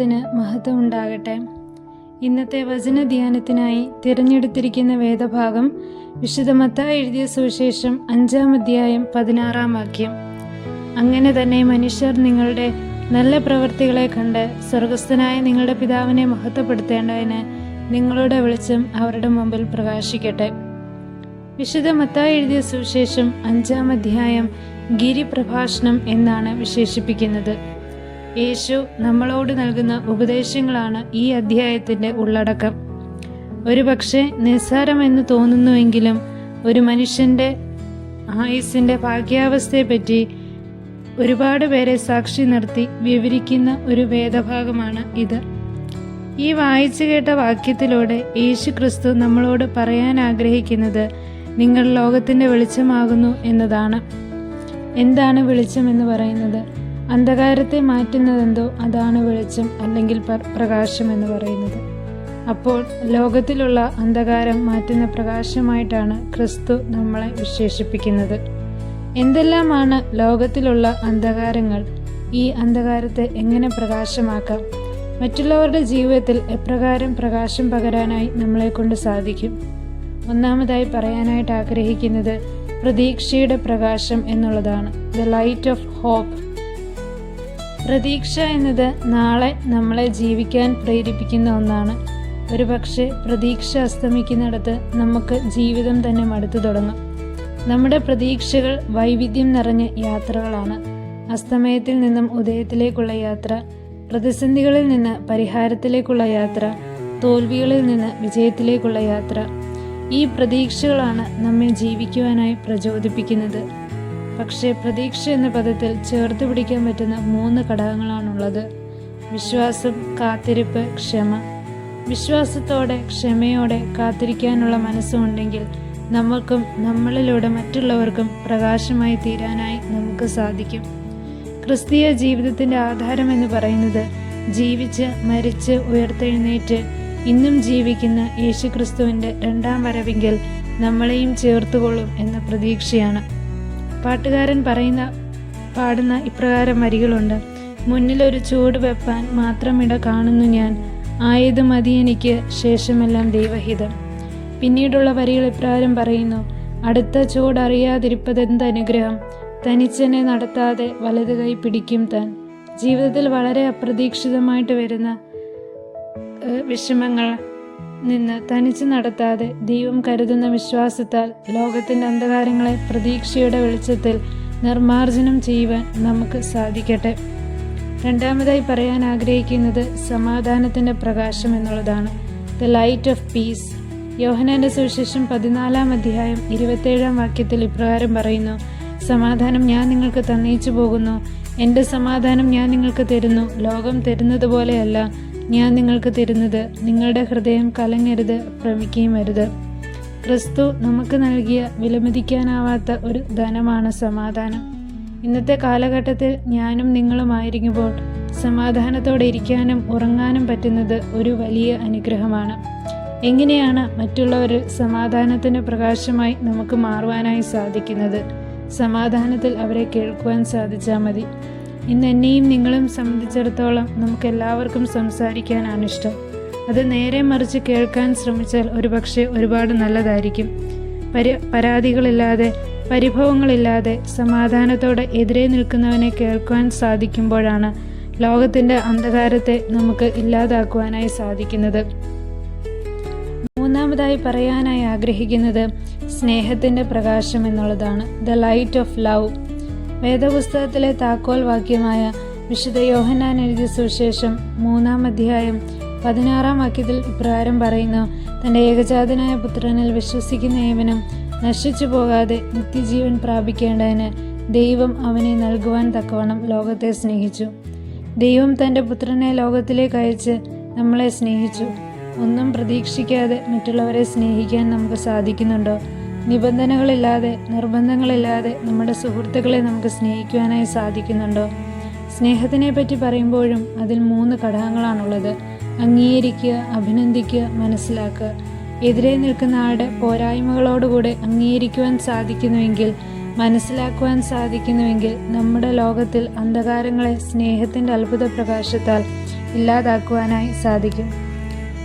നാമത്തിന് മഹത്വം ഉണ്ടാകട്ടെ. ഇന്നത്തെ വചനധ്യാനത്തിനായി തിരഞ്ഞെടുത്തിരിക്കുന്ന വേദഭാഗം വിശുദ്ധ മത്തായി എഴുതിയ സുവിശേഷം 5-ാം അധ്യായം 16-ാം വാക്യം. അങ്ങനെ തന്നെ മനുഷ്യർ നിങ്ങളുടെ നല്ല പ്രവൃത്തികളെ കണ്ട് സ്വർഗസ്ഥനായ നിങ്ങളുടെ പിതാവിനെ മഹത്വപ്പെടുത്തേണ്ടതിന് നിങ്ങളുടെ വെളിച്ചം അവരുടെ മുമ്പിൽ പ്രകാശിക്കട്ടെ. വിശുദ്ധ മത്തായി എഴുതിയ സുവിശേഷം 5-ാം അധ്യായം ഗിരിപ്രഭാഷണം എന്നാണ് വിശേഷിപ്പിക്കുന്നത്. യേശു നമ്മളോട് നൽകുന്ന ഉപദേശങ്ങളാണ് ഈ അധ്യായത്തിൻ്റെ ഉള്ളടക്കം. ഒരുപക്ഷെ നിസ്സാരമെന്ന് തോന്നുന്നുവെങ്കിലും ഒരു മനുഷ്യൻ്റെ ആയുസ്സിൻ്റെ ഭാഗ്യാവസ്ഥയെപ്പറ്റി ഒരുപാട് പേരെ സാക്ഷി നിർത്തി വിവരിക്കുന്ന ഒരു വേദഭാഗമാണ് ഇത്. ഈ വായിച്ചു കേട്ട വാക്യത്തിലൂടെ യേശു ക്രിസ്തു നമ്മളോട് പറയാൻ ആഗ്രഹിക്കുന്നത് നിങ്ങൾ ലോകത്തിൻ്റെ വെളിച്ചമാകുന്നു എന്നതാണ്. എന്താണ് വെളിച്ചം എന്ന് പറയുന്നത്? അന്ധകാരത്തെ മാറ്റുന്നതെന്തോ അതാണ് വെളിച്ചം, അല്ലെങ്കിൽ പ്രകാശം എന്ന് പറയുന്നത്. അപ്പോൾ ലോകത്തിലുള്ള അന്ധകാരം മാറ്റുന്ന പ്രകാശമായിട്ടാണ് ക്രിസ്തു നമ്മളെ വിശേഷിപ്പിക്കുന്നത്. എന്തെല്ലാമാണ് ലോകത്തിലുള്ള അന്ധകാരങ്ങൾ? ഈ അന്ധകാരത്തെ എങ്ങനെ പ്രകാശമാക്കാം? മറ്റുള്ളവരുടെ ജീവിതത്തിൽ എപ്രകാരം പ്രകാശം പകരാനായി നമ്മളെ കൊണ്ട് സാധിക്കും? ഒന്നാമതായി പറയാനായിട്ട് ആഗ്രഹിക്കുന്നത് പ്രതീക്ഷയുടെ പ്രകാശം എന്നുള്ളതാണ്. The light of hope. പ്രതീക്ഷ എന്നത് നാളെ നമ്മളെ ജീവിക്കാൻ പ്രേരിപ്പിക്കുന്ന ഒന്നാണ്. ഒരുപക്ഷെ പ്രതീക്ഷ അസ്തമിക്കുന്നിടത്ത് നമുക്ക് ജീവിതം തന്നെ മടുത്തു തുടങ്ങും. നമ്മുടെ പ്രതീക്ഷകൾ വൈവിധ്യം നിറഞ്ഞ യാത്രകളാണ്. അസ്തമയത്തിൽ നിന്നും ഉദയത്തിലേക്കുള്ള യാത്ര, പ്രതിസന്ധികളിൽ നിന്ന് പരിഹാരത്തിലേക്കുള്ള യാത്ര, തോൽവികളിൽ നിന്ന് വിജയത്തിലേക്കുള്ള യാത്ര. ഈ പ്രതീക്ഷകളാണ് നമ്മെ ജീവിക്കുവാനായി പ്രചോദിപ്പിക്കുന്നത്. പക്ഷേ പ്രതീക്ഷ എന്ന പദത്തിൽ ചേർത്ത് പിടിക്കാൻ പറ്റുന്ന 3 ഘടകങ്ങളാണുള്ളത്: വിശ്വാസം, കാത്തിരിപ്പ്, ക്ഷമ. വിശ്വാസത്തോടെ ക്ഷമയോടെ കാത്തിരിക്കാനുള്ള മനസ്സുമുണ്ടെങ്കിൽ നമ്മൾക്കും നമ്മളിലൂടെ മറ്റുള്ളവർക്കും പ്രകാശമായി തീരാനായി നമുക്ക് സാധിക്കും. ക്രിസ്തീയ ജീവിതത്തിൻ്റെ ആധാരം എന്ന് പറയുന്നത് ജീവിച്ച് മരിച്ച് ഉയർത്തെഴുന്നേറ്റ് ഇന്നും ജീവിക്കുന്ന യേശുക്രിസ്തുവിൻ്റെ 2-ാം വരവിങ്കിൽ നമ്മളെയും ചേർത്തുകൊള്ളും എന്ന പ്രതീക്ഷയാണ്. പാട്ടുകാരൻ പാടുന്ന ഇപ്രകാരം വരികളുണ്ട്: മുന്നിലൊരു ചൂട് വെപ്പാൻ മാത്രമിട കാണുന്നു ഞാൻ, ആയത് മതി എനിക്ക് ശേഷമെല്ലാം ദൈവഹിതം. പിന്നീടുള്ള വരികൾ ഇപ്രകാരം പറയുന്നു: അടുത്ത ചൂടറിയാതിരിപ്പതെന്ത് അനുഗ്രഹം, തനിച്ചെന്നെ നടത്താതെ വലത് കൈ പിടിക്കും താൻ. ജീവിതത്തിൽ വളരെ അപ്രതീക്ഷിതമായിട്ട് വരുന്ന വിഷമങ്ങൾ നിന്ന് തനിച്ച് നടത്താതെ ദൈവം കരുതുന്ന വിശ്വാസത്താൽ ലോകത്തിൻ്റെ അന്ധകാരങ്ങളെ പ്രതീക്ഷയുടെ വെളിച്ചത്തിൽ നിർമ്മാർജ്ജനം ചെയ്യുവാൻ നമുക്ക് സാധിക്കട്ടെ. രണ്ടാമതായി പറയാൻ ആഗ്രഹിക്കുന്നത് സമാധാനത്തിൻ്റെ പ്രകാശം എന്നുള്ളതാണ്. The light of peace. യോഹന്നാന്റെ സുവിശേഷം 14-ാം അധ്യായം 27-ാം വാക്യത്തിൽ ഇപ്രകാരം പറയുന്നു: സമാധാനം ഞാൻ നിങ്ങൾക്ക് തന്നേച്ചു പോകുന്നു, എൻ്റെ സമാധാനം ഞാൻ നിങ്ങൾക്ക് തരുന്നു. ലോകം തരുന്നത് പോലെയല്ല ഞാൻ നിങ്ങൾക്ക് തരുന്നത്. നിങ്ങളുടെ ഹൃദയം കലങ്ങരുത്, ഭ്രമിക്കുകയും അരുത്. ക്രിസ്തു നമുക്ക് നൽകിയ വിലമതിക്കാനാവാത്ത ഒരു ധനമാണ് സമാധാനം. ഇന്നത്തെ കാലഘട്ടത്തിൽ ഞാനും നിങ്ങളുമായിരിക്കുമ്പോൾ സമാധാനത്തോടെ ഇരിക്കാനും ഉറങ്ങാനും പറ്റുന്നത് ഒരു വലിയ അനുഗ്രഹമാണ്. എങ്ങനെയാണ് മറ്റുള്ളവരിൽ സമാധാനത്തിൻ്റെ പ്രകാശമായി നമുക്ക് മാറുവാനായി സാധിക്കുന്നത്? സമാധാനത്തിൽ അവരെ കേൾക്കുവാൻ സാധിച്ചാൽ മതി. ഇന്ന് എന്നെയും നിങ്ങളും സംബന്ധിച്ചിടത്തോളം നമുക്കെല്ലാവർക്കും സംസാരിക്കാനാണ് ഇഷ്ടം. അത് നേരെ മറിച്ച് കേൾക്കാൻ ശ്രമിച്ചാൽ ഒരുപക്ഷെ ഒരുപാട് നല്ലതായിരിക്കും. പരാതികളില്ലാതെ, പരിഭവങ്ങളില്ലാതെ സമാധാനത്തോടെ എതിരെ നിൽക്കുന്നവനെ കേൾക്കുവാൻ സാധിക്കുമ്പോഴാണ് ലോകത്തിൻ്റെ അന്ധകാരത്തെ നമുക്ക് ഇല്ലാതാക്കുവാനായി സാധിക്കുന്നത്. മൂന്നാമതായി പറയാനായി ആഗ്രഹിക്കുന്നത് സ്നേഹത്തിൻ്റെ പ്രകാശം എന്നുള്ളതാണ്. The light of love. വേദപുസ്തകത്തിലെ താക്കോൽ വാക്യമായ വിശുദ്ധ യോഹന്നാൻ എഴുതിയ സുവിശേഷം 3-ാം അധ്യായം 16-ാം വാക്യത്തിൽ ഇപ്രകാരം പറയുന്നു: തൻ്റെ ഏകജാതനായ പുത്രനിൽ വിശ്വസിക്കുന്ന ഏവനും നശിച്ചു പോകാതെ നിത്യജീവൻ പ്രാപിക്കേണ്ടതിന് ദൈവം അവനെ നൽകുവാൻ തക്കവണ്ണം ലോകത്തെ സ്നേഹിച്ചു. ദൈവം തൻ്റെ പുത്രനെ ലോകത്തിലേക്ക് അയച്ച് നമ്മളെ സ്നേഹിച്ചു. ഒന്നും പ്രതീക്ഷിക്കാതെ മറ്റുള്ളവരെ സ്നേഹിക്കാൻ നമുക്ക് സാധിക്കുന്നുണ്ടോ? നിബന്ധനകളില്ലാതെ, നിർബന്ധങ്ങളില്ലാതെ നമ്മുടെ സുഹൃത്തുക്കളെ നമുക്ക് സ്നേഹിക്കുവാനായി സാധിക്കുന്നുണ്ടോ? സ്നേഹത്തിനെ പറ്റി പറയുമ്പോഴും അതിൽ 3 ഘടകങ്ങളാണുള്ളത്: അംഗീകരിക്കുക, അഭിനന്ദിക്കുക, മനസ്സിലാക്കുക. എതിരെ നിൽക്കുന്ന ആളുടെ പോരായ്മകളോടുകൂടെ അംഗീകരിക്കുവാൻ സാധിക്കുന്നുവെങ്കിൽ, മനസ്സിലാക്കുവാൻ സാധിക്കുന്നുവെങ്കിൽ നമ്മുടെ ലോകത്തിൽ അന്ധകാരങ്ങളെ സ്നേഹത്തിൻ്റെ അത്ഭുത പ്രകാശത്താൽ ഇല്ലാതാക്കുവാനായി സാധിക്കും.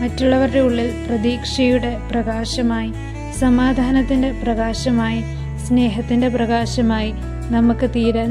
മറ്റുള്ളവരുടെ ഉള്ളിൽ പ്രതീക്ഷയുടെ പ്രകാശമായി, സമാധാനത്തിൻ്റെ പ്രകാശമായി, സ്നേഹത്തിൻ്റെ പ്രകാശമായി നമുക്ക് തീരാൻ